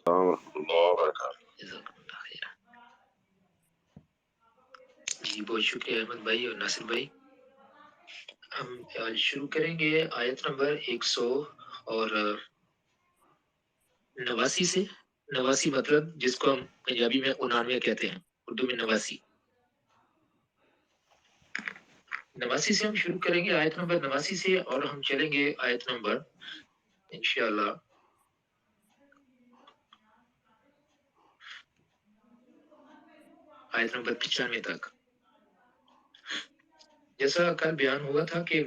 السلام ورحمۃ اللہ وبرکاتہ۔ جزاک اللہ خیر۔ جی بہت شکریہ احمد بھائی اور ناصر بھائی۔ ہم آج شروع کریں گے آیت نمبر 189 سے۔ نواسی مطلب جس کو ہم پنجابی میں 99 کہتے ہیں، اردو میں نواسی۔ نواسی سے ہم شروع کریں گے، آیت نمبر 89 سے، اور ہم چلیں گے آیت نمبر انشاءاللہ آیت نمبر 95 تک۔ جیسا کل بیان ہوا تھا کہ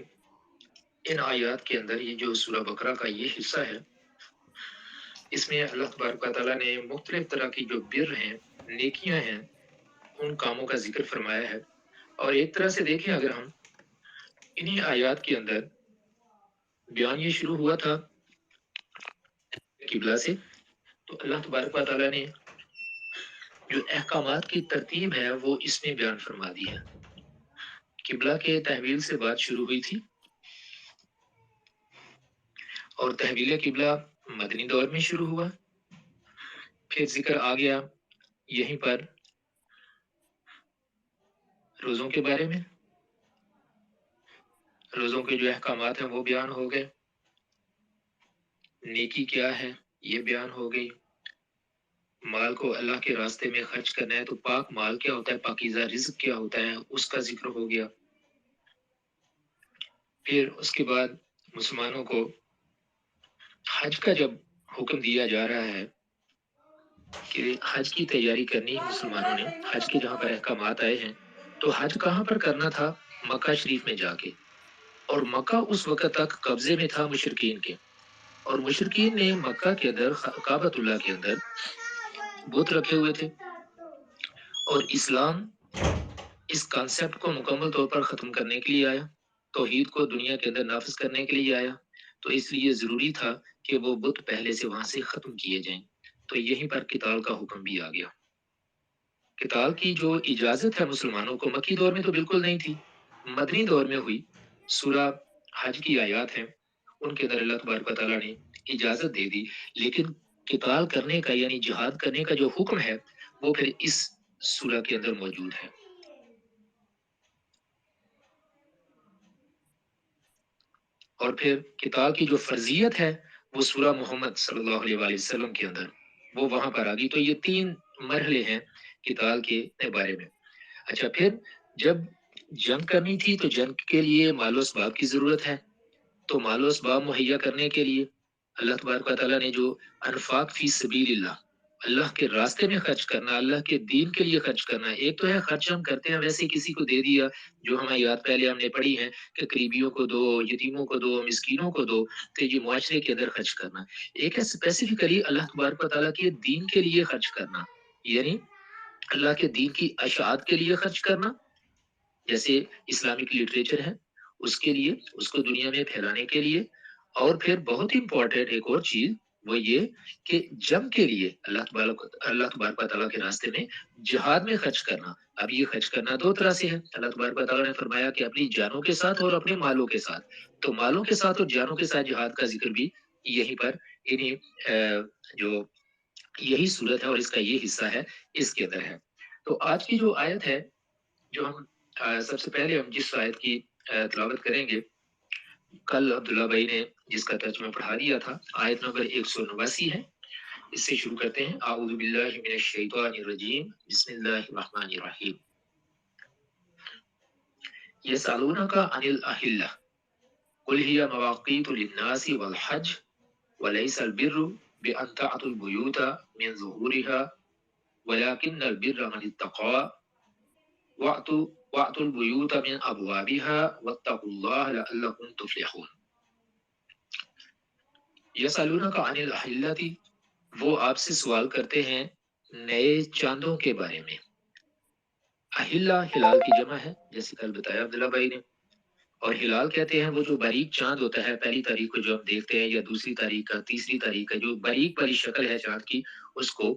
ان آیات کے اندر یہ جو سورہ بقرہ کا یہ حصہ ہے، اس میں اللہ تبارک و تعالیٰ نے مختلف طرح کی جو بر ہیں، نیکیاں ہیں، ان کاموں کا ذکر فرمایا ہے۔ اور ایک طرح سے دیکھیں اگر ہم انہی آیات کے اندر بیان یہ شروع ہوا تھا قبلہ سے، تو اللہ تبارک و تعالیٰ نے جو احکامات کی ترتیب ہے وہ اس میں بیان فرما دی ہے۔ قبلہ کے تحویل سے بات شروع ہوئی تھی، اور تحویل قبلہ مدنی دور میں شروع ہوا۔ پھر ذکر آ گیا یہیں پر روزوں کے بارے میں، روزوں کے جو احکامات ہیں وہ بیان ہو گئے، نیکی کیا ہے یہ بیان ہو گئی، مال کو اللہ کے راستے میں خرچ کرنا ہے تو پاک مال کیا ہوتا ہے، پاکیزہ رزق کیا ہوتا ہے، اس کا ذکر ہو گیا۔ پھر اس کے بعد مسلمانوں کو حج کا جب حکم دیا جا رہا ہے کہ حج کی تیاری کرنی ہے مسلمانوں نے، حج کے جہاں پر احکامات آئے ہیں، تو حج کہاں پر کرنا تھا؟ مکہ شریف میں جا کے، اور مکہ اس وقت تک قبضے میں تھا مشرکین کے، اور مشرکین نے مکہ کے اندر کعبۃ اللہ کے اندر بت رکھے ہوئے تھے، اور اسلام اس کانسیپٹ کو مکمل طور پر ختم کرنے کے لیے آیا، توحید کو دنیا کے اندر نافذ کرنے کے لیے آیا، تو اس لیے ضروری تھا کہ وہ بت پہلے سے وہاں سے ختم کیے جائیں۔ تو یہیں پر قتال کا حکم بھی آ گیا۔ قتال کی جو اجازت ہے مسلمانوں کو مکی دور میں تو بالکل نہیں تھی، مدنی دور میں ہوئی۔ سورہ حج کی آیات ہیں، ان کے اندر اللہ تبارک و تعالیٰ نے اجازت دے دی، لیکن قتال کرنے کا یعنی جہاد کرنے کا جو حکم ہے وہ پھر اس سورہ کے اندر موجود ہے۔ اور پھر قتال کی جو فرضیت ہے وہ سورہ محمد صلی اللہ علیہ وآلہ وسلم کے اندر وہ وہاں پر آ گئی۔ تو یہ 3 مرحلے ہیں قتال کے بارے میں۔ اچھا، پھر جب جنگ کرنی تھی تو جنگ کے لیے مال و اسباب کی ضرورت ہے، تو مال و اسباب مہیا کرنے کے لیے اللہ تبارک و تعالیٰ نے جو انفاق فی سبیل اللہ، اللہ کے راستے میں خرچ کرنا، اللہ کے دین کے لیے خرچ کرنا، ایک تو ہے خرچ ہم کرتے ہیں ویسے کسی کو دے دیا، جو ہمیں یاد پہلے ہم نے پڑھی ہیں کہ قریبیوں کو دو، یتیموں کو دو، مسکینوں کو دو، تو یہ معاشرے کے اندر خرچ کرنا۔ ایک ہے اسپیسیفکلی اللہ تبارک و تعالیٰ کے دین کے لیے خرچ کرنا، یعنی اللہ کے دین کی اشاعت کے لیے خرچ کرنا، جیسے اسلامک لٹریچر ہے اس کے لیے، اس کو دنیا میں پھیلانے کے لیے۔ اور پھر بہت امپورٹنٹ ایک اور چیز وہ یہ کہ جنگ کے لیے اللہ تبارک و تعالیٰ کے راستے میں جہاد میں خرچ کرنا۔ اب یہ خرچ کرنا 2 طرح سے ہے، اللہ تبارک و تعالیٰ نے فرمایا کہ اپنی جانوں کے ساتھ اور اپنے مالوں کے ساتھ، تو مالوں کے ساتھ اور جانوں کے ساتھ جہاد کا ذکر بھی یہیں پر انہیں جو یہی صورت ہے اور اس کا یہ حصہ ہے اس کے اندر ہے۔ تو آج کی جو آیت ہے، جو ہم سب سے پہلے ہم جس آیت کی تلاوت کریں گے، کل عبداللہ بھائی نے جس کا ترجمہ پڑھا دیا تھا، آیت نمبر 189 ہے۔ اس سے شروع کرتے ہیں۔ اعوذ باللہ من الشیطان الرجیم، بسم اللہ الرحمن الرحیم۔ یسألونک عن الأہلہ قل ہی مواقیت للناس والحج وليس البر بأن تأتوا البيوت من ظهورها ولكن البر من اتقى وأتوا البيوت من أبوابها واتقوا الله لعلكم تفلحون۔ یسألونک عن الأحلة، وہ آپ سے سوال کرتے ہیں نئے چاندوں کے بارے میں۔ اہلہ ہلال کی جمع ہے، جیسے کل بتایا عبداللہ بھائی نے، اور ہلال کہتے ہیں وہ جو باریک چاند ہوتا ہے پہلی تاریخ کو جو ہم دیکھتے ہیں، یا دوسری تاریخ کا، تیسری تاریخ کا، جو باریک والی شکل ہے چاند کی، اس کو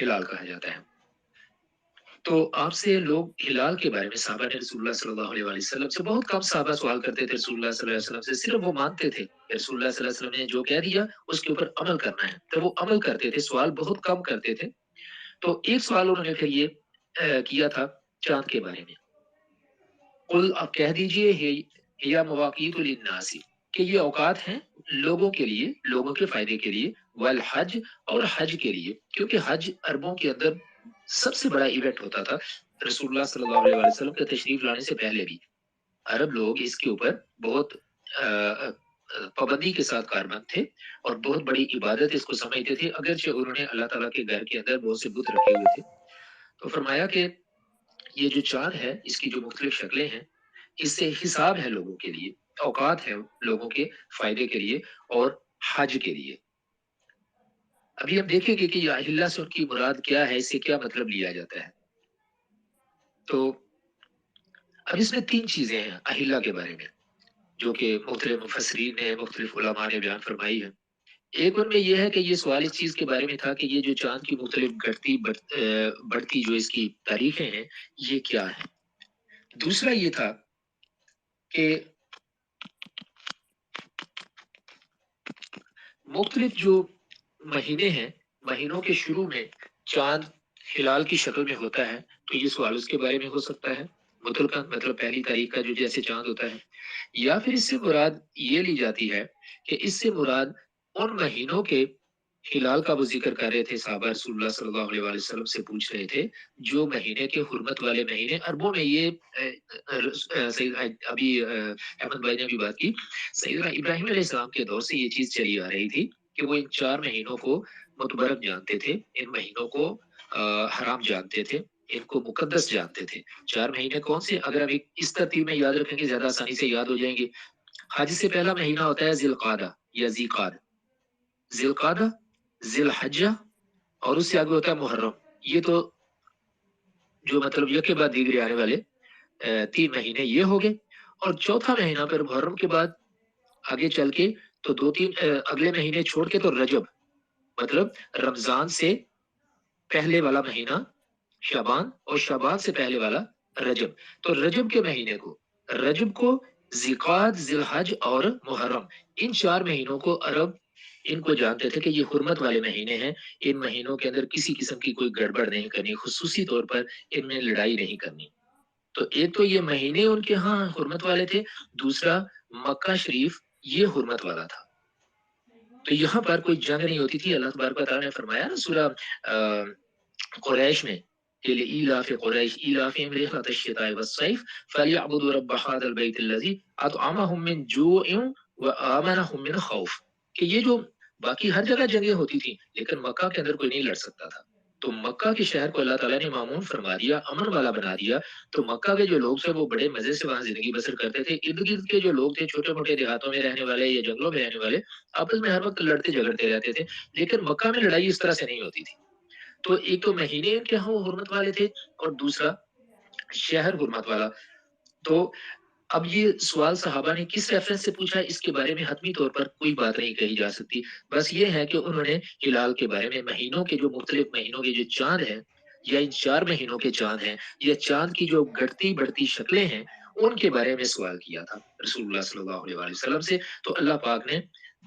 ہلال کہا جاتا ہے۔ تو آپ سے لوگ ہلال کے بارے میں صحابہ نے رسول اللہ صلی اللہ علیہ وسلم سے بہت کم صحابہ سوال کرتے تھے رسول اللہ صلی اللہ علیہ وسلم سے، صرف وہ مانتے تھے کہ رسول اللہ صلی اللہ علیہ وسلم نے جو کہہ دیا اس کے اوپر عمل کرنا ہے، تو وہ عمل کرتے تھے، سوال بہت کم کرتے تھے۔ تو ایک سوال انہوں نے پھر یہ کیا تھا چاند کے بارے میں، قل آپ کہہ دیجئے یا مواقیت للناس کہ یہ اوقات ہیں لوگوں کے لیے، لوگوں کے فائدے کے لیے، والحج اور حج کے لیے، کیونکہ حج عربوں کے اندر سب سے بڑا ایونٹ ہوتا تھا رسول اللہ صلی اللہ علیہ وسلم کے تشریف لانے سے پہلے بھی۔ عرب لوگ اس کے اوپر بہت پابندی کے ساتھ کاربند تھے اور بہت بڑی عبادت اس کو سمجھتے تھے، اگرچہ انہوں نے اللہ تعالیٰ کے گھر کے اندر بہت سے بت رکھے ہوئے تھے۔ تو فرمایا کہ یہ جو چاند ہے اس کی جو مختلف شکلیں ہیں، اس سے حساب ہے لوگوں کے لیے، اوقات ہے لوگوں کے فائدے کے لیے اور حج کے لیے۔ ابھی ہم دیکھیں گے کہ یہ اہلہ سے ان کی مراد کیا ہے، اس سے کیا مطلب لیا جاتا ہے۔ تو اب اس میں 3 چیزیں ہیں اہلہ کے بارے میں جو کہ مختلف مفسرین نے، مختلف علماء نے بیان فرمائی ہے۔ ایک ان میں یہ ہے کہ یہ سوال اس چیز کے بارے میں تھا کہ یہ جو چاند کی مختلف بڑھتی جو اس کی تاریخیں ہیں یہ کیا ہے۔ دوسرا یہ تھا کہ مختلف جو مہینے ہیں، مہینوں کے شروع میں چاند ہلال کی شکل میں ہوتا ہے، تو یہ سوال اس کے بارے میں ہو سکتا ہے مطلب پہلی تاریخ کا جو جیسے چاند ہوتا ہے، یا پھر اس سے مراد یہ لی جاتی ہے کہ اس سے مراد ان مہینوں کے ہلال کا وہ ذکر کر رہے تھے، صحابہ رسول اللہ صلی اللہ علیہ وسلم سے پوچھ رہے تھے جو مہینے کے حرمت والے مہینے عربوں میں یہ ابھی احمد بھائی نے بھی بات کی، سیدنا ابراہیم علیہ السلام کے دور سے یہ چیز چلی آ رہی تھی کہ وہ ان 4 مہینوں کو متبرک جانتے تھے، ان مہینوں کو حرام جانتے تھے، ان کو مقدس جانتے تھے۔ 4 مہینے کون سے؟ اگر ہم اس ترتیب میں یاد رکھیں گے زیادہ آسانی سے یاد ہو جائیں گے۔ حج سے پہلا مہینہ ہوتا ہے ذی القعدہ یا ذی قعد، ذی القعدہ، ذی الحجہ اور اس سے آگے ہوتا ہے محرم۔ یہ تو جو مطلب یک کے بعد دیگرے آنے والے 3 مہینے یہ ہو گئے، اور چوتھا مہینہ پھر محرم کے بعد آگے چل کے تو 2-3 اگلے مہینے چھوڑ کے تو رجب، مطلب رمضان سے پہلے والا مہینہ شعبان، اور شعبان سے پہلے والا رجب۔ تو رجب کے مہینے کو، رجب کو ذیقعد، ذی الحج اور محرم، ان 4 مہینوں کو عرب ان کو جانتے تھے کہ یہ حرمت والے مہینے ہیں، ان مہینوں کے اندر کسی قسم کی کوئی گڑبڑ نہیں کرنی، خصوصی طور پر ان میں لڑائی نہیں کرنی۔ تو ایک تو یہ مہینے ان کے ہاں حرمت والے تھے، دوسرا مکہ شریف یہ حرمت والا تھا، تو یہاں پر کوئی جنگ نہیں ہوتی تھی۔ اللہ تبارک و تعالیٰ نے فرمایا نا سورہ قریش میں، لإيلاف قریش إيلافهم رحلة الشتاء والصيف فليعبدوا رب هذا البيت الذي أطعمهم من جوع وآمنهم من خوف، کہ یہ جو باقی ہر جگہ جنگیں ہوتی تھیں لیکن مکہ کے اندر کوئی نہیں لڑ سکتا تھا، تو مکہ کے شہر کو اللہ تعالیٰ نے معمون فرما دیا، امن والا بنا دیا، تو مکہ کے جو لوگ تھے وہ بڑے مزے سے وہاں زندگی بسر کرتے تھے۔ ارد گرد کے جو لوگ تھے چھوٹے موٹے دیہاتوں میں رہنے والے یا جنگلوں میں رہنے والے آپس میں ہر وقت لڑتے جھگڑتے رہتے تھے، لیکن مکہ میں لڑائی اس طرح سے نہیں ہوتی تھی۔ تو ایک تو مہینے ان کے ہاں وہ حرمت والے تھے اور دوسرا شہر حرمت والا۔ تو اب یہ سوال صحابہ نے کس ریفرنس سے پوچھا ہے اس کے بارے میں حتمی طور پر کوئی بات نہیں کہی جا سکتی، بس یہ ہے کہ انہوں نے ہلال کے بارے میں، مہینوں کے جو مختلف مہینوں کے جو چاند ہیں یا ان 4 مہینوں کے چاند ہیں یا چاند کی جو گھٹتی بڑھتی شکلیں ہیں ان کے بارے میں سوال کیا تھا رسول اللہ صلی اللہ علیہ وسلم سے۔ تو اللہ پاک نے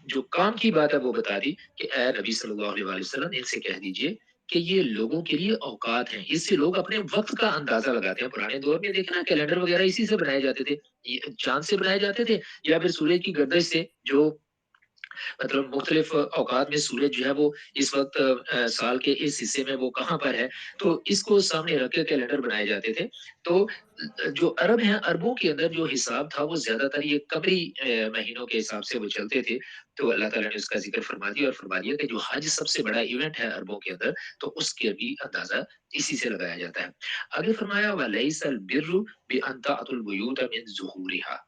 جو کام کی بات ہے وہ بتا دی کہ اے نبی صلی اللہ علیہ وسلم ان سے کہہ دیجئے کہ یہ لوگوں کے لیے اوقات ہیں، اس سے لوگ اپنے وقت کا اندازہ لگاتے ہیں۔ پرانے دور میں دیکھنا کیلنڈر وغیرہ اسی سے بنائے جاتے تھے، چاند سے بنائے جاتے تھے یا پھر سورج کی گردش سے، جو مطلب مختلف اوقات میں سورج جو ہے وہ اس وقت سال کے اس حصے میں وہ کہاں پر ہے، تو اس کو سامنے رکھ کے کیلنڈر بنائے جاتے تھے۔ تو جو عرب ہیں، عربوں کے اندر جو حساب تھا وہ زیادہ تر یہ قمری مہینوں کے حساب سے وہ چلتے تھے، تو اللہ تعالیٰ نے اس کا ذکر فرما دیا اور فرما دیا کہ جو حج سب سے بڑا ایونٹ ہے عربوں کے اندر، تو اس کے بھی اندازہ اسی سے لگایا جاتا ہے۔ آگے فرمایا وَلَيْسَ الْبِرُّ بِأَن تَأْتُوا الْبُيُوتَ مِن ظُهُورِهَا،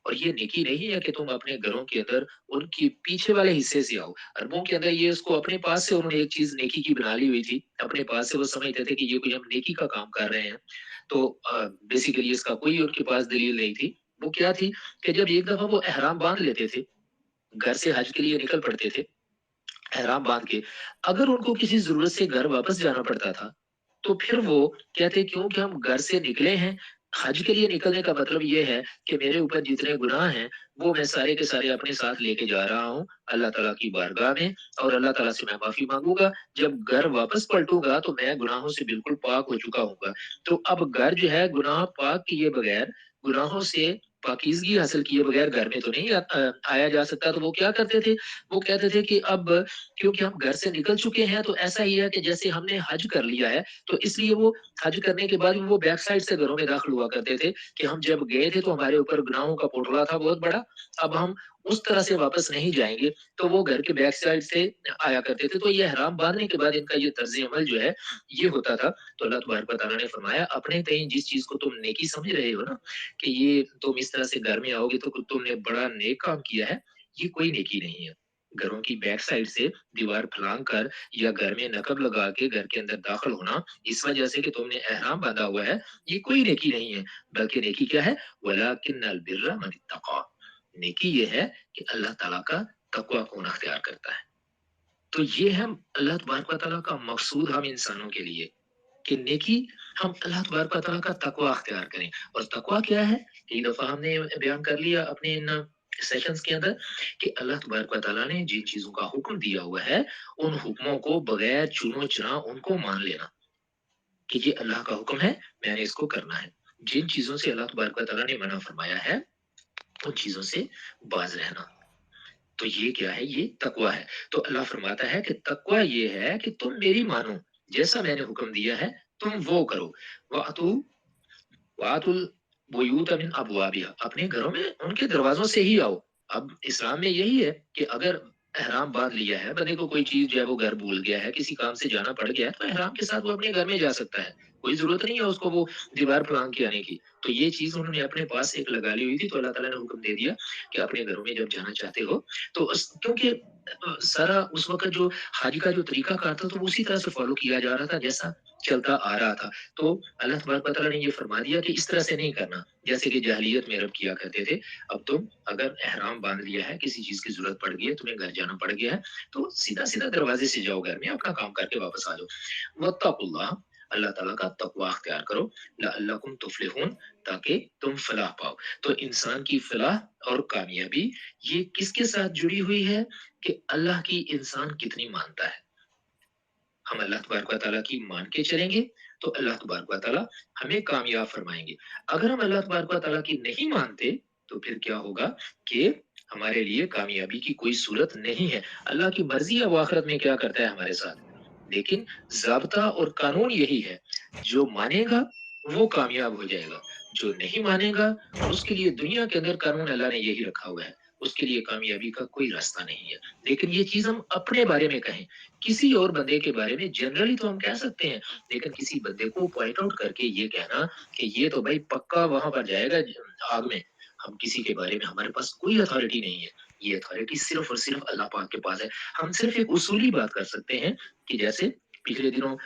اور یہ نیکی نہیں ہے کہ تم اپنے گھروں کے اندر ان کی پیچھے والے حصے سے آؤ۔ عربوں کے اندر یہ اس کو اپنے پاس سے انہوں نے ایک چیز نیکی کی بنا لی ہوئی تھی، اپنے پاس سے وہ سمجھتے تھے کہ یہ کوئی ہم نیکی کا کام کر رہے ہیں، تو بیسیکلی اس کا کوئی ان کے پاس دلیل نہیں تھی۔ وہ کیا تھی کہ جب ایک دفعہ وہ احرام باندھ لیتے تھے، گھر سے حج کے لیے نکل پڑتے تھے احرام باندھ کے، اگر ان کو کسی ضرورت سے گھر واپس جانا پڑتا تھا تو پھر وہ کہتے کیونکہ ہم گھر سے نکلے ہیں، حج کے لیے نکلنے کا مطلب یہ ہے کہ میرے اوپر جتنے گناہ ہیں وہ میں سارے کے سارے اپنے ساتھ لے کے جا رہا ہوں اللہ تعالیٰ کی بارگاہ میں، اور اللہ تعالیٰ سے میں معافی مانگوں گا۔ جب گھر واپس پلٹوں گا تو میں گناہوں سے بالکل پاک ہو چکا ہوں گا۔ تو اب گھر جو ہے گناہ پاک کیے بغیر، گناہوں سے پاکیزگی حاصل کیے بغیر گھر میں تو نہیں آیا جا سکتا۔ تو وہ کیا کرتے تھے؟ وہ کہتے تھے کہ اب کیونکہ ہم گھر سے نکل چکے ہیں تو ایسا ہی ہے کہ جیسے ہم نے حج کر لیا ہے، تو اس لیے وہ حج کرنے کے بعد وہ بیک سائڈ سے گھروں میں داخل ہوا کرتے تھے کہ ہم جب گئے تھے تو ہمارے اوپر گناہوں کا پوٹلا تھا بہت بڑا، اب ہم اس طرح سے واپس نہیں جائیں گے، تو وہ گھر کے بیک سائڈ سے آیا کرتے تھے۔ تو یہ احرام باندھنے کے بعد ان کا یہ طرز عمل جو ہے یہ ہوتا تھا۔ تو اللہ تبارک و تعالیٰ نے فرمایا اپنے تئیں جس چیز کو تم نیکی سمجھ رہے ہو نا کہ یہ تم اس طرح سے گھر میں آؤ گے تو تم نے بڑا نیک کام کیا ہے، یہ کوئی نیکی نہیں ہے۔ گھروں کی بیک سائڈ سے دیوار پھلانگ کر یا گھر میں نقب لگا کے گھر کے اندر داخل ہونا اس وجہ سے کہ تم نے احرام باندھا ہوا ہے، یہ کوئی نیکی نہیں ہے، بلکہ نیکی کیا ہے؟ وَلَٰكِنَّ الْبِرَّ مَنِ اتَّقَىٰ، نیکی یہ ہے کہ اللہ تعالیٰ کا تقوی کون اختیار کرتا ہے۔ تو یہ ہے اللہ تبارک و تعالیٰ کا مقصود ہم انسانوں کے لیے کہ نیکی ہم اللہ تبارک و تعالیٰ کا تقوی اختیار کریں۔ اور تقوی کیا ہے؟ کئی دفعہ ہم نے بیان کر لیا اپنے ان سیشنز کے اندر کہ اللہ تبارک و تعالیٰ نے جن چیزوں کا حکم دیا ہوا ہے ان حکموں کو بغیر چنو چرا ان کو مان لینا کہ یہ اللہ کا حکم ہے، میں نے اس کو کرنا ہے۔ جن چیزوں سے اللہ تبارک و تعالیٰ نے منع فرمایا ہے ان چیزوں سے باز رہنا، تو یہ کیا ہے؟ یہ تقوی ہے۔ تو اللہ فرماتا ہے کہ تقوی یہ ہے کہ تم میری مانو، جیسا میں نے حکم دیا ہے تم وہ کرو۔ وَأْتُوا الْبُيُوتَ مِنْ أَبْوَابِهَا، اپنے گھروں میں ان کے دروازوں سے ہی آؤ۔ اب اسلام میں یہی ہے کہ اگر احرام باندھ لیا ہے بندے کو، کوئی چیز جو ہے وہ گھر بھول گیا ہے، کسی کام سے جانا پڑ گیا ہے، تو احرام کے ساتھ وہ اپنے گھر میں جا سکتا ہے، کوئی ضرورت نہیں ہے اس کو وہ دیوار پھلانگ کے آنے کی۔ تو یہ چیز انہوں نے اپنے پاس ایک لگا لی ہوئی تھی، تو اللہ تعالیٰ نے حکم دے دیا کہ اپنے گھروں میں جب جانا چاہتے ہو تو کیونکہ سارا اس وقت جو حج کا جو طریقہ کار تھا تو وہ اسی طرح سے فالو کیا جا رہا تھا جیسا چلتا آ رہا تھا۔ تو اللہ تبارک و تعالیٰ نے یہ فرما دیا کہ اس طرح سے نہیں کرنا جیسے کہ جاہلیت میں عرب کیا کرتے تھے۔ اب تم اگر احرام باندھ لیا ہے، کسی چیز کی ضرورت پڑ گئی ہے، تمہیں گھر جانا پڑ گیا ہے، تو سیدھا سیدھا دروازے سے جاؤ گھر میں، اپنا کام کر کے واپس آ جاؤ۔ واتقوا اللہ، اللہ تعالیٰ کا تقوی اختیار کرو، لعلکم تفلحون، تاکہ تم فلاح پاؤ۔ تو انسان کی فلاح اور کامیابی یہ کس کے ساتھ جڑی ہوئی ہے کہ اللہ کی انسان کتنی مانتا ہے۔ ہم اللہ تبارک و تعالیٰ کی مان کے چلیں گے تو اللہ تبارک و تعالیٰ ہمیں کامیاب فرمائیں گے۔ اگر ہم اللہ تبارک و تعالیٰ کی نہیں مانتے تو پھر کیا ہوگا کہ ہمارے لیے کامیابی کی کوئی صورت نہیں ہے۔ اللہ کی مرضی ہے وہ آخرت میں کیا کرتا ہے ہمارے ساتھ، لیکن ضابطہ اور قانون یہی ہے، جو مانے گا وہ کامیاب ہو جائے گا، جو نہیں مانے گا اس کے لیے دنیا کے اندر قانون اللہ نے یہی رکھا ہوا ہے، اس کے لیے کامیابی کا کوئی راستہ نہیں ہے۔ لیکن یہ چیز ہم اپنے بارے میں کہیں، کسی اور بندے کے بارے میں جنرلی تو ہم کہہ سکتے ہیں، لیکن کسی بندے کو پوائنٹ آؤٹ کر کے یہ کہنا کہ یہ تو بھائی پکا وہاں پر جائے گا آگ میں، ہم کسی کے بارے میں ہمارے پاس کوئی اتھارٹی نہیں ہے۔ یہ اتھارٹی صرف اور صرف اللہ پاک کے پاس ہے۔ ہم صرف ایک اصولی بات کر سکتے ہیں کہ جیسے پچھلے دنوں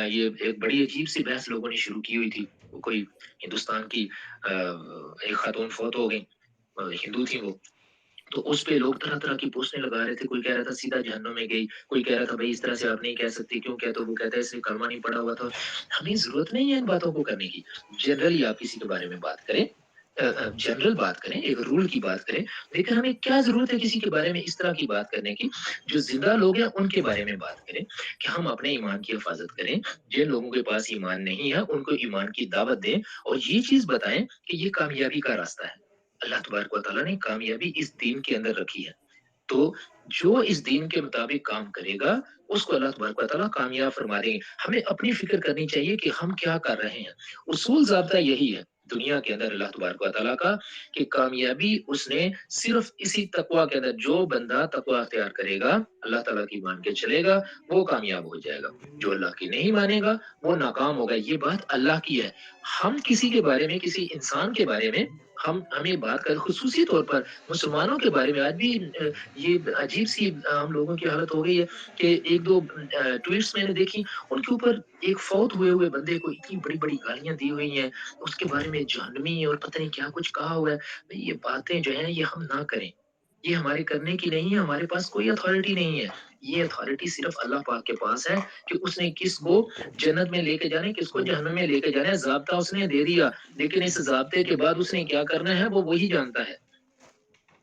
یہ ایک بڑی عجیب سی بحث لوگوں نے شروع کی ہوئی تھی، وہ کوئی ہندوستان کی ایک خاتون فوت ہو گئی، ہندو تھی وہ، تو اس پہ لوگ طرح طرح کی پوسٹیں لگا رہے تھے، کوئی کہہ رہا تھا سیدھا جہنم میں گئی، کوئی کہہ رہا تھا بھائی اس طرح سے آپ نہیں کہہ سکتے، کیوں کہتے ہو؟ وہ کہتا ہے اس نے کلمہ نہیں پڑھا ہوا تھا۔ ہمیں ضرورت نہیں ہے ان باتوں کو کرنے کی۔ جنرلی آپ کسی کے بارے میں بات کریں، جنرل بات کریں، ایک رول کی بات کریں، لیکن ہمیں کیا ضرورت ہے کسی کے بارے میں اس طرح کی بات کرنے کی؟ جو زندہ لوگ ہیں ان کے بارے میں بات کریں کہ ہم اپنے ایمان کی حفاظت کریں، جن لوگوں کے پاس ایمان نہیں ہے ان کو ایمان کی دعوت دیں اور یہ چیز بتائیں کہ یہ کامیابی کا راستہ ہے۔ اللہ تبارک و تعالیٰ نے کامیابی اس دین کے اندر رکھی ہے، تو جو اس دین کے مطابق کام کرے گا اس کو اللہ تبارک و تعالیٰ کامیاب فرما دیں گے۔ ہمیں اپنی فکر کرنی چاہیے کہ ہم کیا کر رہے ہیں۔ اصول ضابطہ یہی ہے دنیا کے اندر اللہ تبارک و تعالیٰ کا کہ کامیابی اس نے صرف اسی تقوی کے اندر، جو بندہ تقوی اختیار کرے گا اللہ تعالیٰ کی مان کے چلے گا وہ کامیاب ہو جائے گا، جو اللہ کی نہیں مانے گا وہ ناکام ہوگا۔ یہ بات اللہ کی ہے۔ ہم کسی کے بارے میں، کسی انسان کے بارے میں ہمیں بات کر، خصوصی طور پر مسلمانوں کے بارے میں آج بھی یہ عجیب سی ہم لوگوں کی حالت ہو گئی ہے کہ ایک دو ٹویٹس میں نے دیکھی، ان کے اوپر ایک فوت ہوئے بندے کو اتنی بڑی بڑی گالیاں دی ہوئی ہیں، اس کے بارے میں جہنمی اور پتہ نہیں کیا کچھ کہا ہوا ہے۔ یہ باتیں جو ہیں یہ ہم نہ کریں، یہ ہمارے کرنے کی نہیں ہے، ہمارے پاس کوئی اتھارٹی نہیں ہے، یہ اتھارٹی صرف اللہ پاک کے پاس ہے کہ اس نے کس کو جنت میں لے کے جانے، کس کو جہنم میں لے کے جانا ہے، ضابطہ اس نے دے دیا، لیکن اس ضابطے کے بعد اس نے کیا کرنا ہے وہ وہی جانتا ہے۔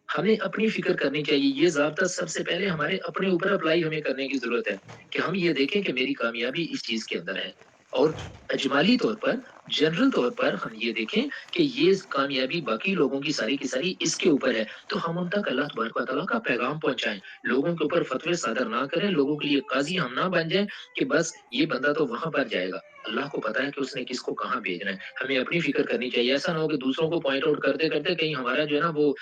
ہمیں اپنی فکر کرنی چاہیے، یہ ضابطہ سب سے پہلے ہمارے اپنے اوپر اپلائی ہمیں کرنے کی ضرورت ہے کہ ہم یہ دیکھیں کہ میری کامیابی اس چیز کے اندر ہے، اور اجمالی طور پر، جنرل طور پر ہم یہ دیکھیں کہ یہ کامیابی باقی لوگوں کی ساری اس کے اوپر ہے، تو ہم ان تک اللہ تبارک و تعالیٰ کا پیغام پہنچائیں، لوگوں کے اوپر فتوے صادر نہ کریں، لوگوں کے لیے قاضی ہم نہ بن جائیں کہ بس یہ بندہ تو وہاں پر جائے گا، اللہ کو پتا ہے کہ اس نے کس کو کہاں بھیجنا ہے۔ ہمیں اپنی فکر کرنی چاہیے، ایسا نہ ہو کہ دوسروں کو پوائنٹ آؤٹ کرتے کرتے کہیں ہمارا جو ہے نا وہ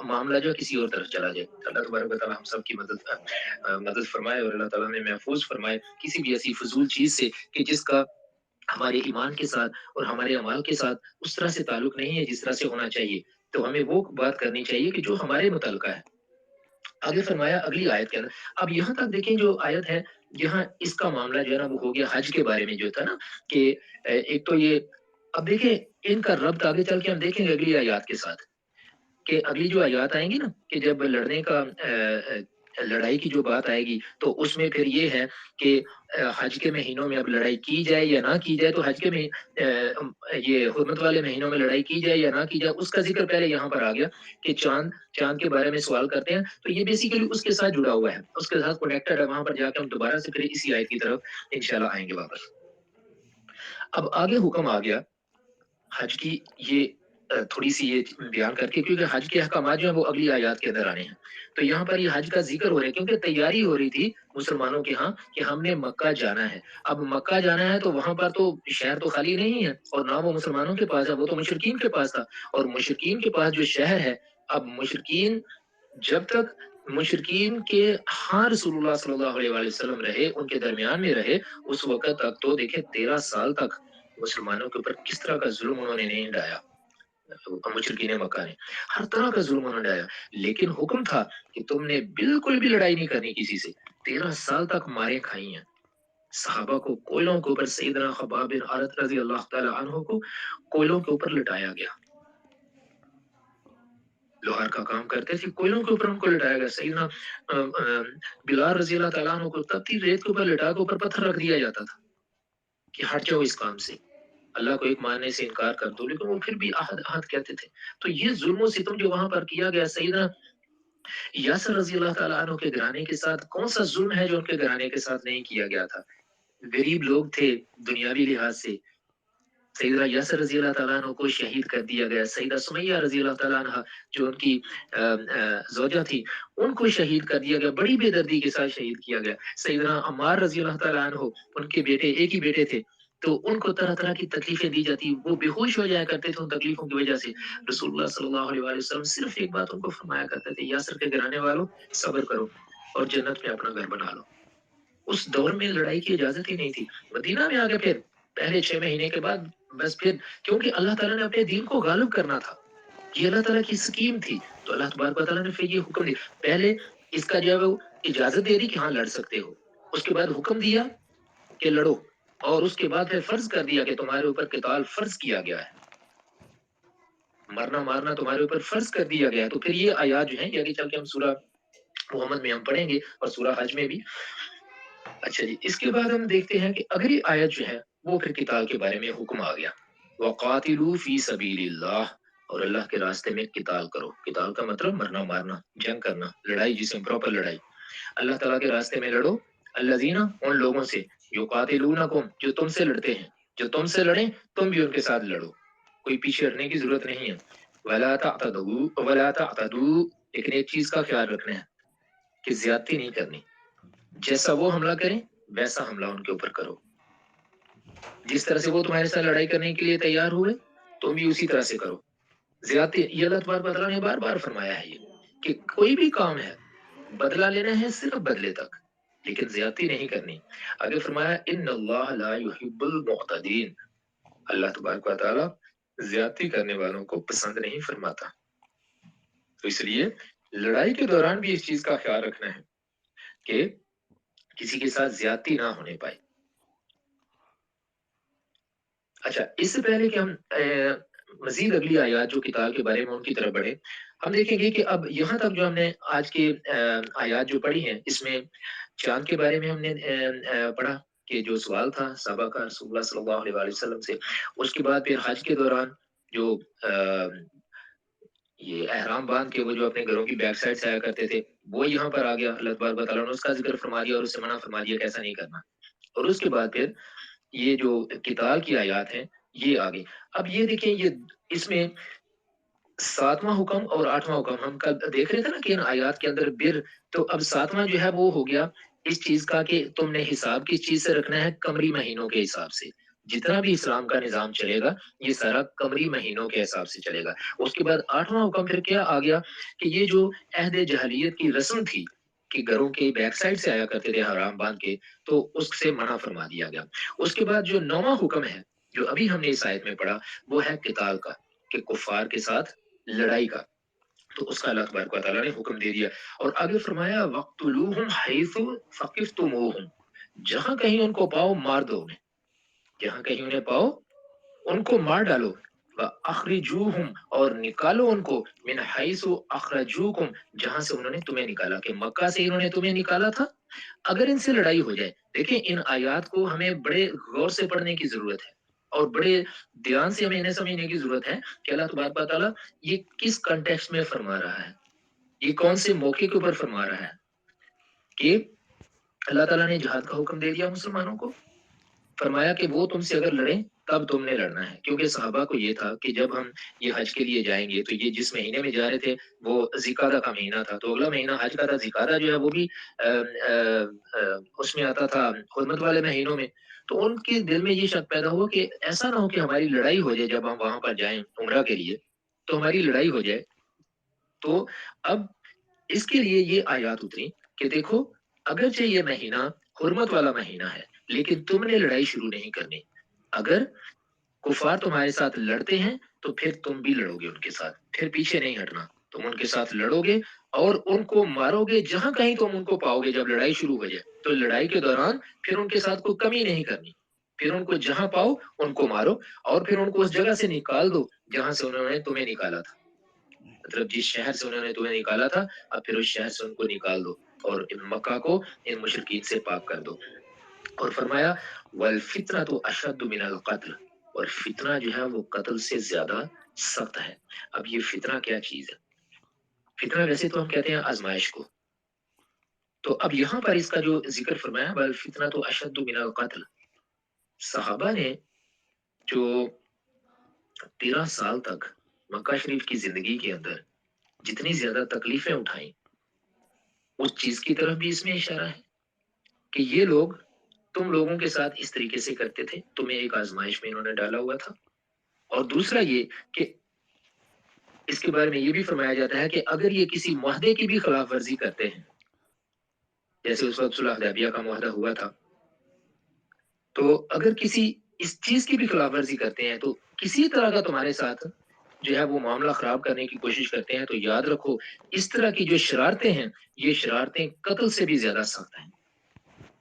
معاملہ جو ہے کسی اور طرف چلا جائے۔ اللہ تبارک و تعالیٰ ہم سب کی مدد فرمائے، اور اللہ تعالیٰ نے محفوظ فرمائے کسی بھی ایسی فضول چیز سے کہ جس کا ہمارے ایمان کے ساتھ اور ہمارے اعمال کے ساتھ اس طرح سے تعلق نہیں ہے جس طرح سے ہونا چاہیے۔ تو ہمیں وہ بات کرنی چاہیے کہ جو ہمارے متعلقہ ہے۔ آگے فرمایا اگلی آیت کے اندر، اب یہاں تک دیکھیں جو آیت ہے، یہاں اس کا معاملہ جو ہے نا وہ ہو گیا حج کے بارے میں جو تھا نا کہ ایک تو یہ، اب دیکھیں ان کا ربط آگے چل کے ہم دیکھیں گے اگلی آیات کے ساتھ، کہ اگلی جو آیات آئیں گی نا کہ جب لڑنے کا لڑائی کی جو بات آئے گی تو اس میں پھر یہ ہے کہ حج کے مہینوں میں اب لڑائی کی جائے یا نہ کی جائے، تو حج کے یہ حرمت والے مہینوں میں لڑائی کی جائے یا نہ کی جائے اس کا ذکر پہلے یہاں پر آ گیا کہ چاند کے بارے میں سوال کرتے ہیں، تو یہ بیسیکلی اس کے ساتھ جڑا ہوا ہے، اس کے ساتھ کنیکٹڈ ہے، وہاں پر جا کے ہم دوبارہ سے پھر اسی آیت کی طرف انشاءاللہ آئیں گے واپس۔ اب آگے حکم آ گیا حج کی، یہ تھوڑی سی یہ بیان کر کے، کیونکہ حج کے احکامات جو ہیں وہ اگلی آیات کے اندر آنے ہیں، تو یہاں پر یہ حج کا ذکر ہو رہا ہے کیونکہ تیاری ہو رہی تھی مسلمانوں کے ہاں کہ ہم نے مکہ جانا ہے۔ اب مکہ جانا ہے تو وہاں پر تو شہر تو خالی نہیں ہے، اور نہ وہ مسلمانوں کے پاس ہے، وہ تو مشرکین کے پاس تھا، اور مشرکین کے پاس جو شہر ہے، اب مشرکین جب تک مشرکین کے ہاں رسول اللہ صلی اللہ علیہ وآلہ وسلم رہے، ان کے درمیان میں رہے، اس وقت تک تو دیکھیں 13 سال تک مسلمانوں کے اوپر کس طرح کا ظلم انہوں نے نہیں ڈایا، مشرکین مکہ نے ہر طرح کا ظلم انہوں نے ڈایا، لیکن حکم تھا کہ تم نے بالکل بھی لڑائی نہیں کرنی کسی سے۔ 13 سال تک مارے کھائی ہیں صحابہ کو، کوئلوں کے اوپر سیدنا خباب بن عارت رضی اللہ تعالی عنہ کو کوئلوں کے اوپر لٹایا گیا، لوہار کا کام کرتے تھے، کوئلوں کے اوپر ان کو لٹایا گیا۔ سیدنا بلال رضی اللہ تعالیٰ عنہ کو تپتی ریت کے اوپر لٹا کے اوپر پتھر رکھ دیا جاتا تھا کہ ہٹ جاؤ اس کام سے، اللہ کو ایک ماننے سے انکار کر دو، لیکن وہ پھر بھی احد احد کہتے تھے۔ تو یہ ظلم و ستم جو وہاں پر کیا گیا، سیدنا یاسر رضی اللہ تعالیٰ عنہ کے گھرانے کے ساتھ کون سا ظلم ہے جو ان کے گھرانے کے ساتھ نہیں کیا گیا تھا؟ غریب لوگ تھے دنیاوی لحاظ سے، سیدنا یاسر رضی اللہ تعالیٰ عنہ کو شہید کر دیا گیا، سیدہ سمیہ رضی اللہ تعالیٰ عنہ جو ان کی زوجہ تھی ان کو شہید کر دیا گیا، بڑی بے دردی کے ساتھ شہید کیا گیا۔ سیدنا عمار رضی اللہ تعالیٰ عنہ، ان کے بیٹے ایک ہی بیٹے تھے، تو ان کو طرح طرح کی تکلیفیں دی جاتی، وہ بے ہوش ہو جایا کرتے تھے ان تکلیفوں کی وجہ سے۔ رسول اللہ صلی اللہ علیہ وآلہ وسلم صرف ایک بات ان کو فرمایا کرتے تھے، یاسر کے گھرانے والوں صبر کرو اور جنت میں اپنا گھر بنا لو۔ اس دور میں لڑائی کی اجازت ہی نہیں تھی، مدینہ میں آگے پھر پہلے 6 مہینے کے بعد بس پھر، کیونکہ اللہ تعالیٰ نے اپنے دین کو غالب کرنا تھا، یہ اللہ تعالیٰ کی سکیم تھی، تو اللہ تبارک و تعالیٰ نے پھر یہ حکم دیا، پہلے اس کا جو ہے وہ اجازت دے دی کہ ہاں لڑ سکتے ہو، اس کے بعد حکم دیا کہ لڑو، اور اس کے بعد پھر فرض کر دیا کہ تمہارے اوپر قتال فرض کیا گیا ہے، مرنا مارنا تمہارے اوپر فرض کر دیا گیا ہے۔ تو پھر یہ آیات جو ہیں یہ آگے چل کے ہم سورہ محمد میں ہم پڑھیں گے اور سورہ حج میں بھی۔ اچھا جی، اس کے بعد ہم دیکھتے ہیں کہ اگلی آیت جو ہے وہ پھر قتال کے بارے میں حکم آ گیا، وَقَاتِلُوا فِي سَبِيلِ اللَّهِ، اور اللہ کے راستے میں قتال کرو۔ قتال کا مطلب مرنا مارنا، جنگ کرنا، لڑائی جسے پراپر لڑائی، اللہ تعالیٰ کے راستے میں لڑو، الذین، ان لوگوں سے، یقاتلونکم، جو تم سے لڑتے ہیں، جو تم سے لڑیں تم بھی ان کے ساتھ لڑو، کوئی پیچھے ہٹنے کی ضرورت نہیں ہے۔ وَلَا تَعْتَدُوا وَلَا تَعْتَدُوا، لیکن ایک چیز کا خیال رکھنا ہے کہ زیادتی نہیں کرنی، جیسا وہ حملہ کریں ویسا حملہ ان کے اوپر کرو، جس طرح سے وہ تمہارے ساتھ لڑائی کرنے کے لیے تیار ہوئے تم بھی اسی طرح سے کرو۔ زیادتی، یہ اللہ تبارک و تعالیٰ نے بار بار فرمایا ہے یہ کہ کوئی بھی کام ہے بدلہ لینا ہے صرف بدلے تک، لیکن زیادتی نہیں کرنی۔ آگے فرمایا ان اللہ لا يحب المعتدین، اللہ تبارک و تعالیٰ زیادتی کرنے والوں کو پسند نہیں فرماتا، تو اس لیے لڑائی کے دوران بھی اس چیز کا خیال رکھنا ہے کہ کسی کے ساتھ زیادتی نہ ہونے پائے۔ اچھا، اس سے پہلے کہ ہم مزید اگلی آیات جو قتال کے بارے میں ان کی طرف بڑھے، ہم دیکھیں گے کہ اب یہاں تک جو ہم نے آج کی آیات جو پڑھی ہیں، اس میں چاند کے بارے میں ہم نے پڑھا کہ جو سوال تھا صحابہ کا رسول اللہ صلی اللہ علیہ وآلہ وسلم سے، اس کے بعد پھر حج کے دوران جو یہ احرام باندھ کے وہ جو اپنے گھروں کی بیک سائڈ سے آیا کرتے تھے، وہ یہاں پر آ گیا، اللہ تبارک و تعالیٰ نے اس کا ذکر فرما دیا اور اس سے منع فرما دیا کہ ایسا نہیں کرنا، اور اس کے بعد پھر یہ جو قتال کی آیات ہیں یہ آگے۔ اب یہ دیکھیں، یہ اس میں 7واں حکم اور 8واں حکم ہم کل دیکھ رہے تھے نا کہ ان آیات کے اندر بر، تو اب 7واں جو ہے وہ ہو گیا اس چیز کا کہ تم نے حساب کس چیز سے رکھنا ہے، قمری مہینوں کے حساب سے، جتنا بھی اسلام کا نظام چلے گا یہ سارا قمری مہینوں کے حساب سے چلے گا۔ اس کے بعد 8واں حکم پھر کیا آ گیا کہ یہ جو عہد جہلیت کی رسم تھی کہ گھروں کے بیک سائڈ سے آیا کرتے تھے حرام باندھ کے، تو اس سے منع فرما دیا گیا۔ اس کے بعد جو 9واں حکم ہے جو ابھی ہم نے اس آیت میں پڑھا، وہ ہے قتال کا، کہ کفار کے ساتھ لڑائی کا، تو اس کا اللہ تبارک و تعالیٰ نے حکم دے دیا، اور آگے فرمایا وَقْتُلُوهُمْ حَيْثُ ثَقِفْتُمُوهُمْ، جہاں کہیں ان کو پاؤ مار دو انہیں، جہاں کہیں انہیں پاؤ ان کو مار ڈالو، وَأَخْرِجُوهُمْ، اور نکالو ان کو، من حیث اخرجوکم، جہاں سے انہوں نے تمہیں نکالا، کہ مکہ سے انہوں نے تمہیں نکالا تھا۔ اگر ان سے لڑائی ہو جائے، دیکھیں ان آیات کو ہمیں بڑے غور سے پڑھنے کی ضرورت ہے اور بڑے دھیان سے ہمیں انہیں سمجھنے کی ضرورت ہے کہ اللہ تبارک و تعالیٰ یہ کس کنٹیکسٹ میں فرما رہا ہے، یہ کون سے موقع کے اوپر فرما رہا ہے کہ اللہ تعالیٰ نے جہاد کا حکم دے دیا مسلمانوں کو، فرمایا کہ وہ تم سے اگر لڑیں تب تم نے لڑنا ہے، کیونکہ صحابہ کو یہ تھا کہ جب ہم یہ حج کے لیے جائیں گے تو یہ جس مہینے میں جا رہے تھے وہ ذیقعدہ کا مہینہ تھا، تو اگلا مہینہ حج کا تھا، ذیقعدہ جو ہے وہ بھی اس میں آتا تھا حرمت والے مہینوں میں، تو ان کے دل میں یہ شک پیدا ہوا کہ ایسا نہ ہو کہ ہماری لڑائی ہو جائے جب ہم وہاں پر جائیں عمرہ کے لیے، تو ہماری لڑائی ہو جائے۔ تو اب اس کے لیے یہ آیات اتری کہ دیکھو اگرچہ یہ مہینہ حرمت والا مہینہ ہے لیکن تم نے لڑائی شروع نہیں کرنی، اگر کفار تمہارے ساتھ لڑتے ہیں تو پھر تم بھی لڑو گے ان کے ساتھ، پھر پیچھے نہیں ہٹنا، تم ان کے ساتھ لڑو گے اور ان کو مارو گے جہاں کہیں تم ان کو پاؤ گے، جب لڑائی شروع ہو جائے تو لڑائی کے دوران پھر ان کے ساتھ کوئی کمی نہیں کرنی، پھر ان کو جہاں پاؤ ان کو مارو اور پھر ان کو اس جگہ سے نکال دو جہاں سے انہوں نے تمہیں نکالا تھا، مطلب جس شہر سے انہوں نے تمہیں نکالا تھا اب پھر اس شہر سے ان کو نکال دو اور ان مکہ کو ان مشرکین سے پاک کر دو۔ اور فرمایا والفتنة اشد من القتل، اور فتنہ جو ہے وہ قتل سے زیادہ سخت ہے۔ اب یہ فتنہ کیا چیز ہے؟ فتنہ ویسے تو ہم کہتے ہیں آزمائش کو، تو اب یہاں پر اس کا جو ذکر فرمایا والفتنة اشد من القتل، صحابہ نے جو 13 سال تک مکہ شریف کی زندگی کے اندر جتنی زیادہ تکلیفیں اٹھائیں، اس چیز کی طرف بھی اس میں اشارہ ہے کہ یہ لوگ تم لوگوں کے ساتھ اس طریقے سے کرتے تھے، تمہیں ایک آزمائش میں انہوں نے ڈالا ہوا تھا۔ اور دوسرا یہ کہ اس کے بارے میں یہ بھی فرمایا جاتا ہے کہ اگر یہ کسی معاہدے کی بھی خلاف ورزی کرتے ہیں، جیسے اس وقت صلح حدیبیہ کا معاہدہ ہوا تھا، تو اگر کسی اس چیز کی بھی خلاف ورزی کرتے ہیں تو کسی طرح کا تمہارے ساتھ جو ہے وہ معاملہ خراب کرنے کی کوشش کرتے ہیں، تو یاد رکھو اس طرح کی جو شرارتیں ہیں یہ شرارتیں قتل سے بھی زیادہ سخت ہیں،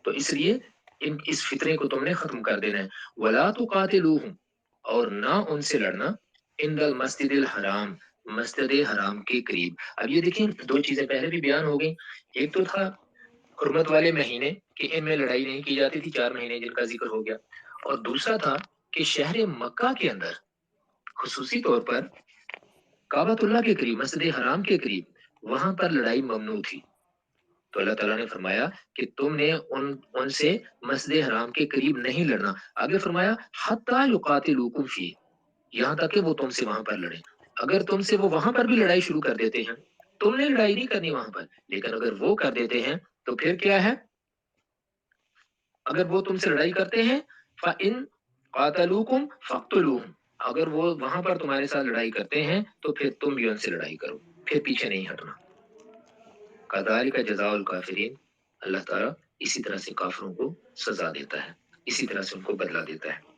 تو اس لیے اس فتنے کو تم نے ختم کر دینا ہے۔ وَلَا تُقَاتِلُوهُمْ، اور نہ ان سے لڑنا، عند المسجد الحرام، مسجد حرام کے قریب۔ اب یہ دیکھیں دو چیزیں پہلے بھی بیان ہو گئی، ایک تو تھا حرمت والے مہینے کہ ان میں لڑائی نہیں کی جاتی تھی، 4 مہینے جن کا ذکر ہو گیا، اور دوسرا تھا کہ شہر مکہ کے اندر خصوصی طور پر کعبۃ اللہ کے قریب، مسجد حرام کے قریب، وہاں پر لڑائی ممنوع تھی، تو اللہ تعالیٰ نے فرمایا کہ تم نے ان سے مسجد حرام کے قریب نہیں لڑنا۔ آگے فرمایا حتی یقاتلوکم فی، یہاں تک کہ وہ تم سے وہاں پر لڑیں۔ اگر تم سے وہ وہاں پر بھی لڑائی شروع کر دیتے ہیں، تم نے لڑائی نہیں کرنی وہاں پر، لیکن اگر وہ کر دیتے ہیں تو پھر کیا ہے؟ اگر وہ تم سے لڑائی کرتے ہیں فَإِن قَاتَلُوكُمْ فَاقْتُلُوهُمْ، اگر وہ وہاں پر تمہارے ساتھ لڑائی کرتے ہیں تو پھر تم بھی ان سے لڑائی کرو، پھر پیچھے نہیں ہٹنا۔ كَذَلِكَ جَزَاءُ الْكَافِرِينَ، اللہ تعالیٰ اسی طرح سے کافروں کو سزا دیتا ہے، اسی طرح سے ان کو بدلہ دیتا ہے۔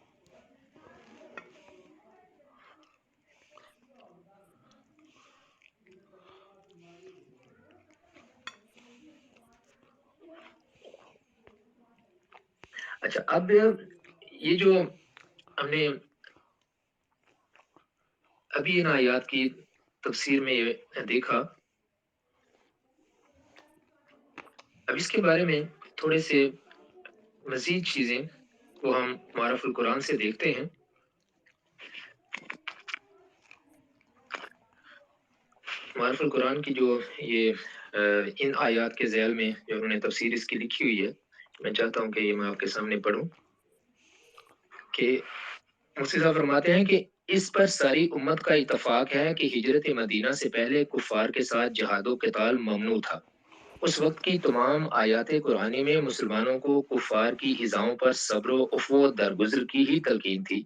اچھا، اب یہ جو ہم نے ابھی ان آیات کی تفسیر میں یہ دیکھا، اب اس کے بارے میں تھوڑے سے مزید چیزیں وہ ہم معرف القرآن سے دیکھتے ہیں۔ معرف القرآن کی جو یہ ان آیات کے ذیل میں جو انہوں نے تفسیر اس کی لکھی ہوئی ہے، میں چاہتا ہوں کہ یہ میں آپ کے سامنے پڑھوں کہ مفتی صاحب فرماتے ہیں کہ اس پر ساری امت کا اتفاق ہے کہ ہجرت مدینہ سے پہلے کفار کے ساتھ جہاد و قتال ممنوع تھا۔ اس وقت کی تمام آیات قرآنی میں مسلمانوں کو کفار کی ایذاؤں پر صبر و عفو درگزر کی ہی تلقین تھی۔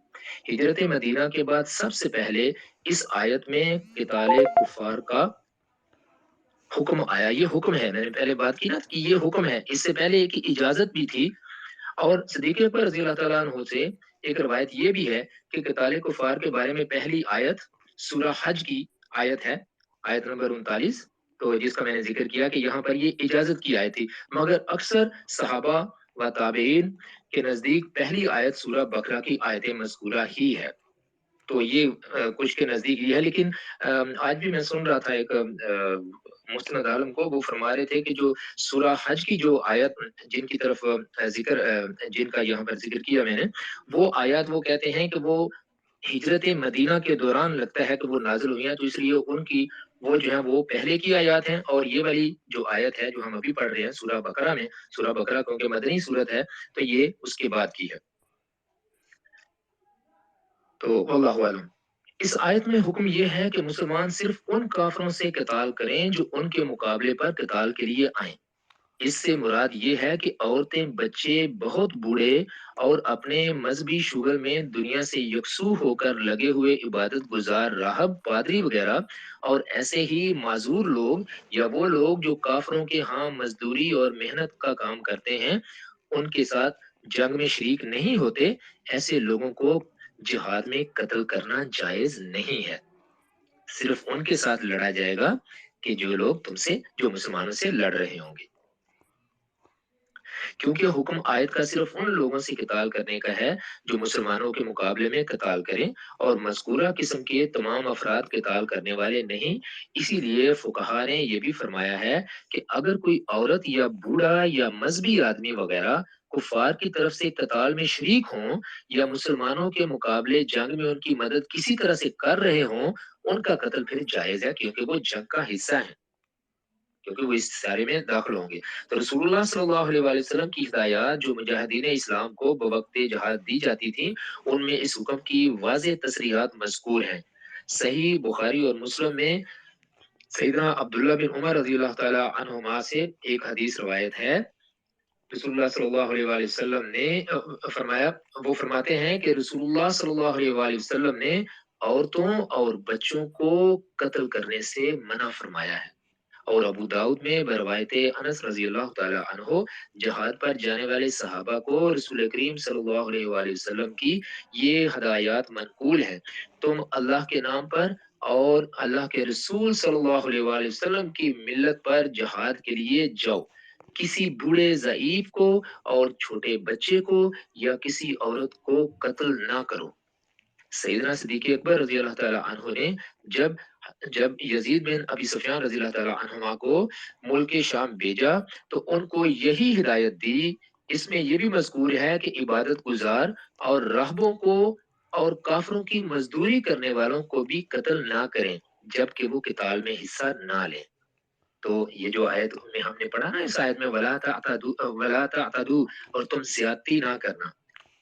ہجرت مدینہ کے بعد سب سے پہلے اس آیت میں قتال کفار کا حکم آیا۔ یہ حکم ہے، میں نے پہلے بات کی نا کہ یہ حکم ہے، اس سے پہلے ایک اجازت بھی تھی۔ اور صدیق اکبر رضی اللہ تعالیٰ عنہ سے ایک روایت یہ بھی ہے کہ قتال کفار کے بارے میں پہلی آیت سورہ حج کی آیت ہے، آیت نمبر 39، تو جس کا میں نے ذکر کیا کہ یہاں پر یہ اجازت کی آیت تھی، مگر اکثر صحابہ و تابعین کے نزدیک پہلی آیت سورہ بقرہ کی آیت مذکورہ ہی ہے۔ تو یہ کچھ کے نزدیک یہ ہے، لیکن آج بھی میں سن رہا تھا ایک مستند عالم کو، وہ فرما رہے تھے کہ جو سورہ حج کی جو آیت جن کی طرف ذکر جن کا یہاں پر ذکر کیا میں نے، وہ آیات وہ کہتے ہیں کہ وہ ہجرت مدینہ کے دوران لگتا ہے کہ وہ نازل ہوئی ہیں، تو اس لیے ان کی وہ جو ہے وہ پہلے کی آیات ہیں، اور یہ والی جو آیت ہے جو ہم ابھی پڑھ رہے ہیں سورہ بقرہ میں، سورہ بقرہ کیونکہ مدنی سورت ہے تو یہ اس کے بعد کی ہے۔ تو واللہ اعلم۔ اس آیت میں حکم یہ ہے کہ مسلمان صرف ان کافروں سے قتال کریں جو ان کے مقابلے پر قتال کے لیے آئیں۔ اس سے مراد یہ ہے کہ عورتیں، بچے، بہت بوڑھے اور اپنے مذہبی شغل میں دنیا سے یکسو ہو کر لگے ہوئے عبادت گزار راہب، پادری وغیرہ، اور ایسے ہی معذور لوگ یا وہ لوگ جو کافروں کے ہاں مزدوری اور محنت کا کام کرتے ہیں، ان کے ساتھ جنگ میں شریک نہیں ہوتے، ایسے لوگوں کو جہاد میں قتل کرنا جائز نہیں ہے۔ صرف ان کے ساتھ لڑا جائے گا کہ جو لوگ تم سے، جو مسلمانوں سے لڑ رہے ہوں گے، کیونکہ حکم آیت کا صرف ان لوگوں سے قتال کرنے کا ہے جو مسلمانوں کے مقابلے میں قتال کریں، اور مذکورہ قسم کے تمام افراد قتال کرنے والے نہیں۔ اسی لیے فقہا نے یہ بھی فرمایا ہے کہ اگر کوئی عورت یا بوڑھا یا مذہبی آدمی وغیرہ کفار کی طرف سے قتال میں شریک ہوں یا مسلمانوں کے مقابلے جنگ میں ان کی مدد کسی طرح سے کر رہے ہوں، ان کا قتل پھر جائز ہے، کیونکہ وہ جنگ کا حصہ ہے، کیونکہ وہ اس سارے میں داخل ہوں گے۔ تو رسول اللہ صلی اللہ علیہ وآلہ وسلم کی ہدایات جو مجاہدین اسلام کو بوقت جہاد دی جاتی تھیں، ان میں اس حکم کی واضح تصریحات مذکور ہیں۔ صحیح بخاری اور مسلم میں سیدنا عبداللہ بن عمر رضی اللہ تعالی عنہما سے ایک حدیث روایت ہے، رسول اللہ صلی اللہ علیہ وآلہ وسلم نے فرمایا، وہ فرماتے ہیں کہ رسول اللہ صلی اللہ علیہ وآلہ وسلم نے عورتوں اور بچوں کو قتل کرنے سے منع فرمایا ہے۔ اور ابو داؤد میں بروایت انس رضی اللہ تعالی عنہ جہاد پر جانے والے صحابہ کو رسول کریم صلی اللہ علیہ وآلہ وسلم کی یہ ہدایات منقول ہے: تم اللہ کے نام پر اور اللہ کے رسول صلی اللہ علیہ وآلہ وسلم کی ملت پر جہاد کے لیے جاؤ، کسی بوڑھے ضعیف کو اور چھوٹے بچے کو یا کسی عورت کو قتل نہ کرو۔ سیدنا صدیق اکبر رضی اللہ تعالی عنہ نے جب یزید بن ابی سفیان رضی اللہ تعالی عنہما کو ملک شام بھیجا تو ان کو یہی ہدایت دی۔ اس میں یہ بھی مذکور ہے کہ عبادت گزار اور راہبوں کو اور کافروں کی مزدوری کرنے والوں کو بھی قتل نہ کریں جبکہ وہ قتال میں حصہ نہ لیں۔ تو یہ جو آیت میں ہم نے پڑھا نا، اس آیت میں ولا تعتدوا، اور تم زیادتی نہ کرنا،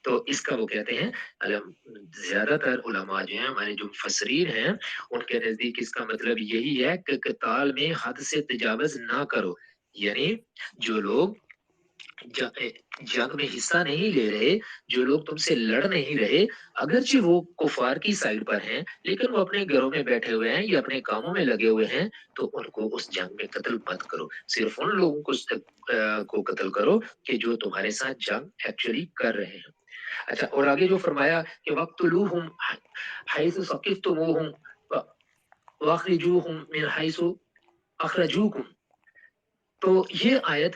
تو اس کا وہ کہتے ہیں زیادہ تر علماء جو ہیں ہمارے جو مفسرین ہیں، ان کے نزدیک اس کا مطلب یہی ہے کہ قتال میں حد سے تجاوز نہ کرو، یعنی جو لوگ جنگ میں حصہ نہیں لے رہے، جو لوگ تم سے لڑ نہیں رہے، اگرچہ وہ کفار کی سائڈ پر ہیں لیکن وہ اپنے گھروں میں بیٹھے ہوئے ہیں یا اپنے کاموں میں لگے ہوئے ہیں، تو ان کو اس جنگ میں قتل مت کرو، صرف ان لوگوں کو قتل کرو کہ جو تمہارے ساتھ جنگ ایکچولی کر رہے ہیں۔ اچھا، اور آگے جو فرمایا کہ وَاقْتُلُوهُمْ حَيْثُ ثَقِفْتُمُوهُمْ وَأَخْرِجُوهُمْ مِنْ حَيْثُ أَخْرَجُوكُمْ، تو یہ آیت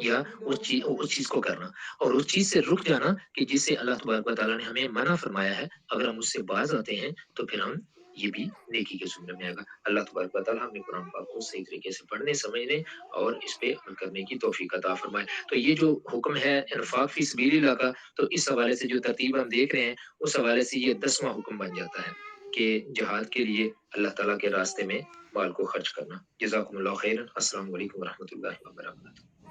یا اس چیز کو کرنا اور اس چیز سے رک جانا کہ جس سے اللہ تبارک و تعالیٰ نے ہمیں منع فرمایا ہے، اگر ہم اس سے باز آتے ہیں تو پھر ہم یہ بھی نیکی کے زمرے میں آئے گا۔ اللہ تبارک و تعالیٰ ہمیں قرآن پاک کو صحیح طریقے سے پڑھنے سمجھنے اور اس پہ عمل کرنے کی توفیق عطا فرمائے۔ تو یہ جو حکم ہے انفاق فی سبیل اللہ کا، تو اس حوالے سے جو ترتیب ہم دیکھ رہے ہیں اس حوالے سے یہ 10واں حکم بن جاتا ہے کہ جہاد کے لیے اللہ تعالیٰ کے راستے میں مال کو خرچ کرنا۔ جزاکم اللہ خیرا۔ السلام علیکم ورحمۃ اللہ وبرکاتہ۔